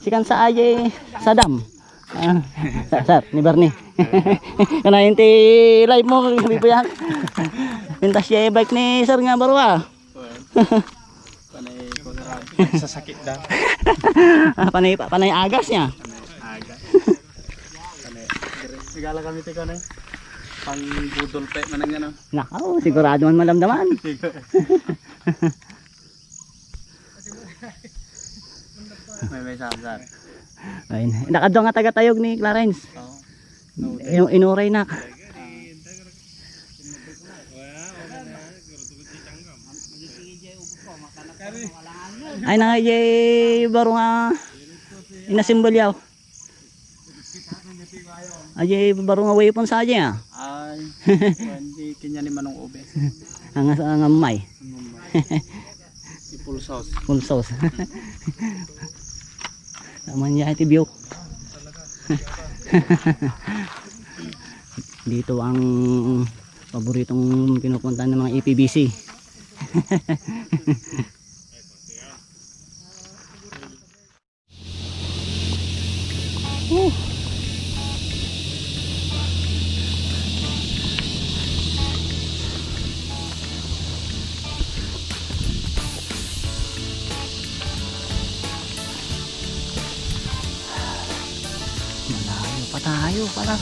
sikan sa aye Sadam. Sir, ni Bernie. Kanain ti live mo bibiyak. Pintas siya bike ni Sir nga barwa. Panay ko sa sakit daw. Panay agas niya. Aga. Panay. Sigala kami tiko na. Pang budol pe manang ano. Nakaw, sigurado man malamdaman. May samsar. Ayun. Nakadto nga taga-tayog ni Clarence. Oo. Inuray na. Ay na jay baro nga inasimbol yaw. Ay baro nga way pon sa aja. Ay, hindi kanya ni manong ube. Ang may. Full sauce. Full sauce. Naman niya iti biyo. Dito ang paboritong pinupuntahan ng mga EPBC. Malayo pa tayo pala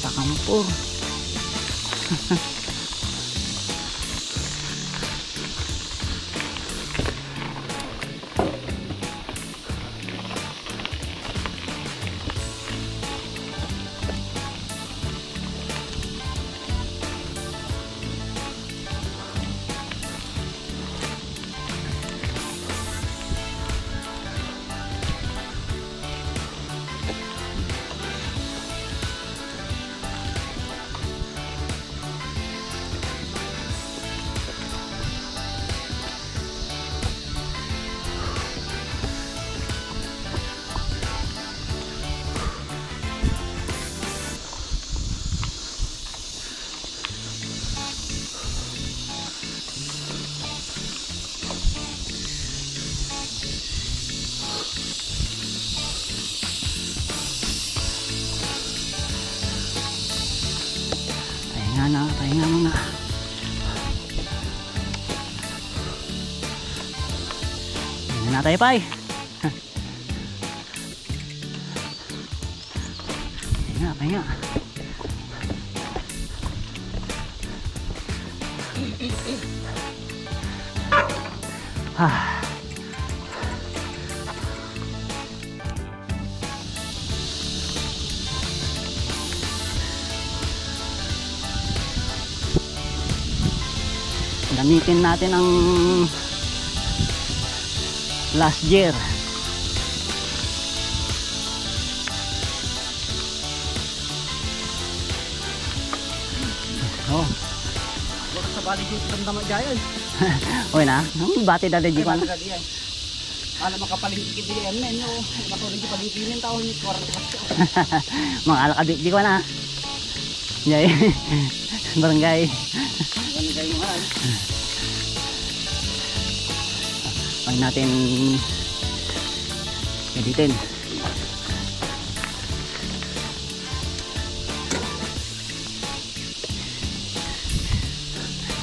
sa Kampor. Pahinga muna. Pahinga na tayo, Pai. Pahinga. Gamitin natin ang last year. Oh. Wala sa balik yung damdama jayan. Oy na. Bati dali di ko na. Ala makapalingkit di yan men yo. Matulog di palingkinin tao ni kuwar. Mga alakabit di ko na. Jay. Barangay. Barangay mo han. Ay natin editin.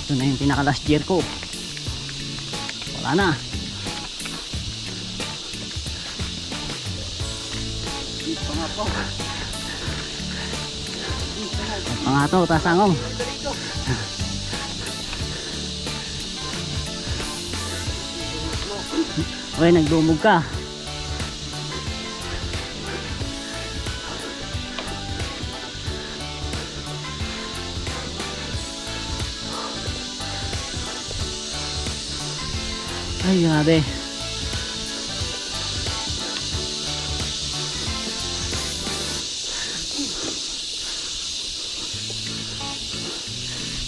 Ito na yung pinaka last year ko. Wala na. Pangato, tasangong. Uy, nagdumog ka. Ay, grabe.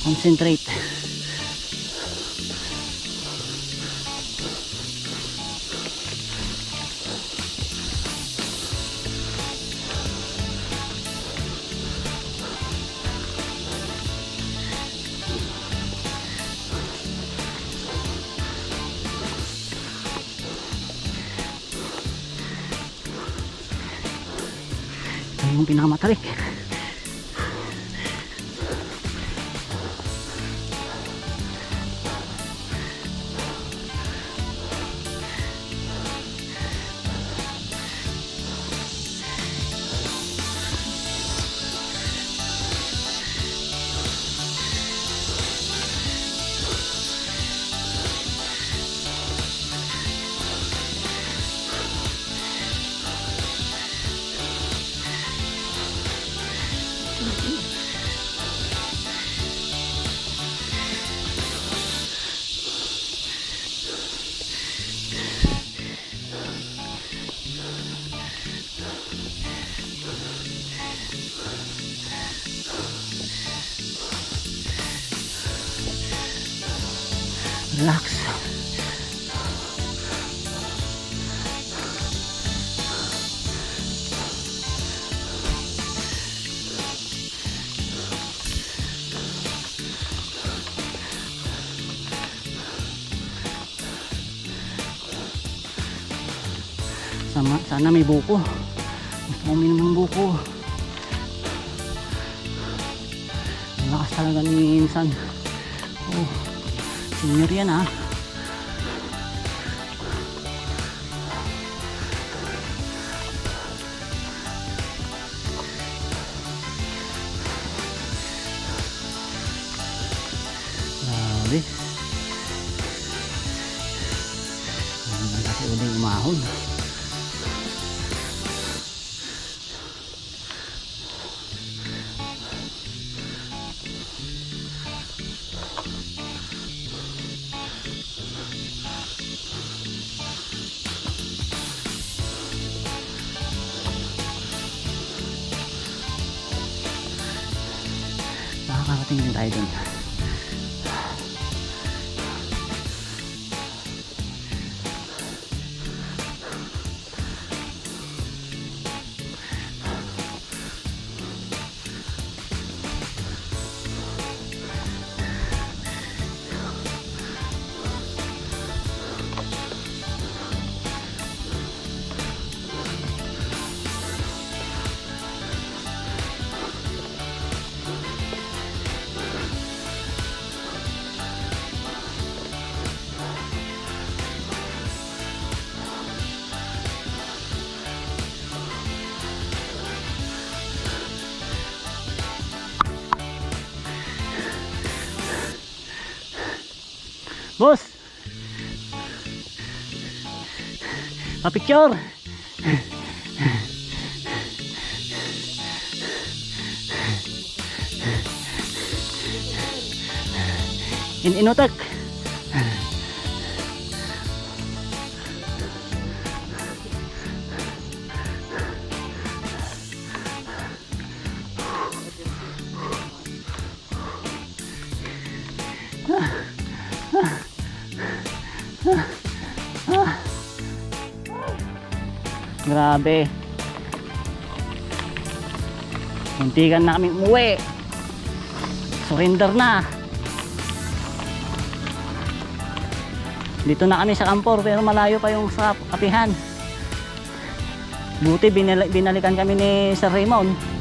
Concentrate. yung pinakamatarik. Relax. Sana may buko. Gusto ko uminom ng buko. Ang lakas talaga ni Insan. Oh, senior yan ha. Grabe. Ano kasi uling umahon. Nakakarating din tayo dun. Boss! Pa-picture! Inutak! Grabe. Muntikan na kami umuwi. Surrender na. Dito na kami sa Kampor pero malayo pa yung sa Apihan. Buti binalikan kami ni Sir Raymond.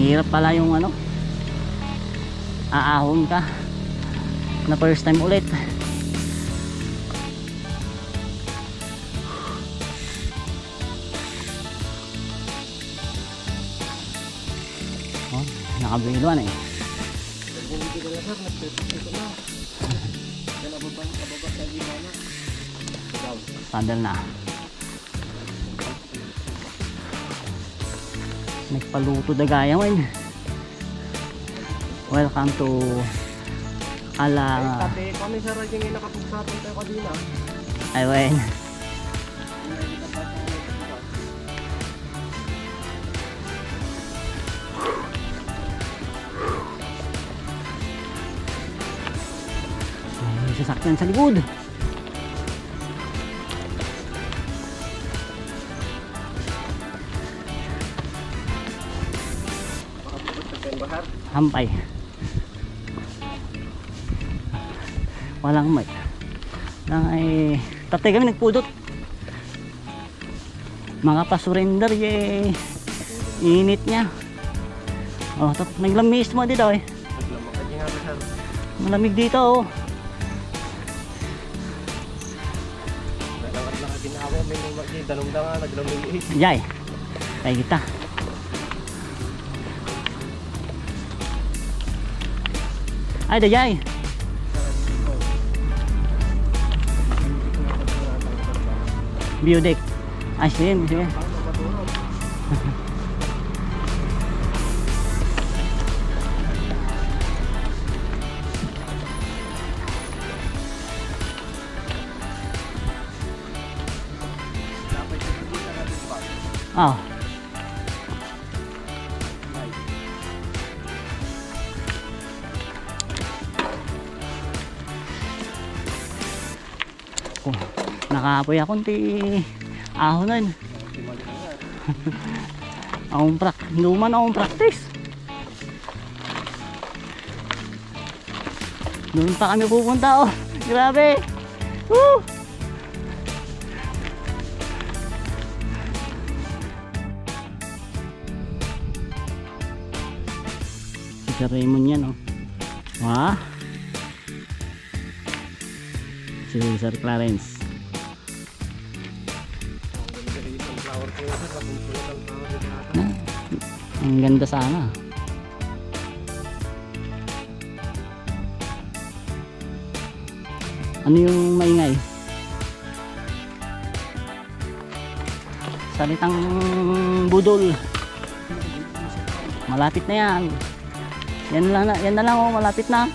Hirap pala yung ano, aahon ka na first time ulit. Oh, nakabiluan eh. Sandal na. Nagpaluto dagaya mo. Welcome to Ala. Tapi kami sa radyo nga nakapagsapan tayo kanina. Ayun. May sasakyan sa likod. hampay. Walang mic. Lang ay tatay kami nagpudot. Mga pa-surrender init niya. Oh, naglamis mo dito eh. Malamig dito oh. Jay, kaya kita. Ay, da Jay. Biodek. Ay, sige. Oh. Oh, nakaapoy ako konti ahonan. Luman akong practice. Doon pa kami pupunta oh. Grabe. Woo! Si Raymond yan oh. Wah. Si Sir Clarence. Ang ganda sana. Ano yung maingay? Salitang budol. Malapit na yan. Yan na lang oh, malapit na.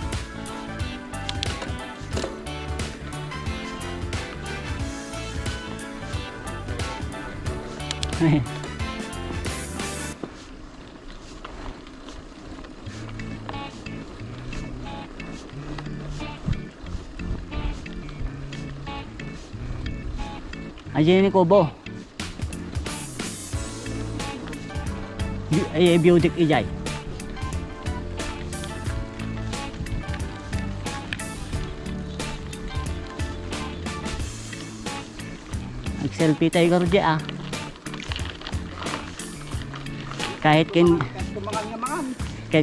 Ayan ni Kobo. Ay biodek ijay. Selfie tayo karo dyan ah. Kahit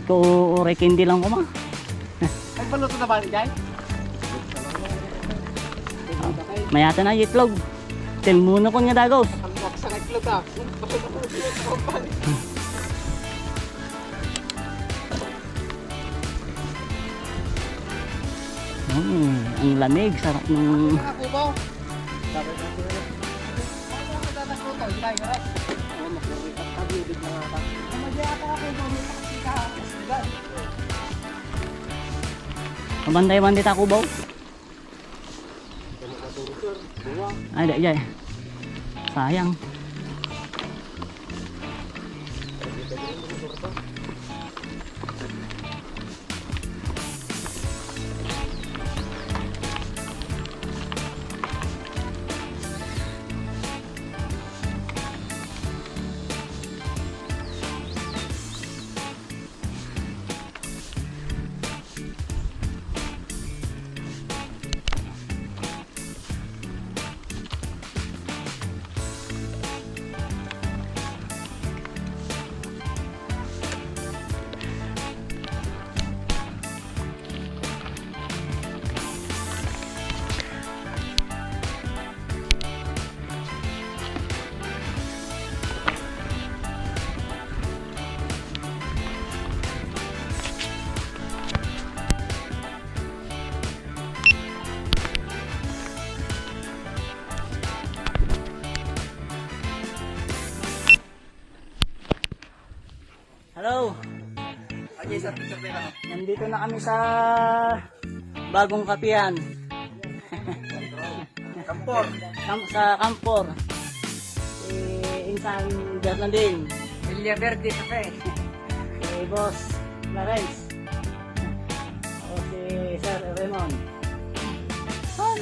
ko ure hindi lang ko ma. Ay paluto na ba dyan? Mayata na itlog. Tel muna ko nga dagos. Ang sa itlog ah. Ang lamig, sarap ng Banday-banday ta kubaw. Ay, dai. Sayang. Hello. Nandito na kami sa bagong kapihan. Kampor. Sa Kampor. Insan Bernardine. Villa Verde Cafe. Boss Clarence. O si Sir Raymond.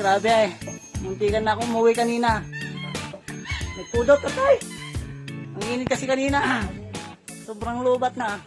Grabe eh. Muntikan na akong umuwi kanina. Nagpudot atay. Ang init kasi kanina. Sobrang lubat na.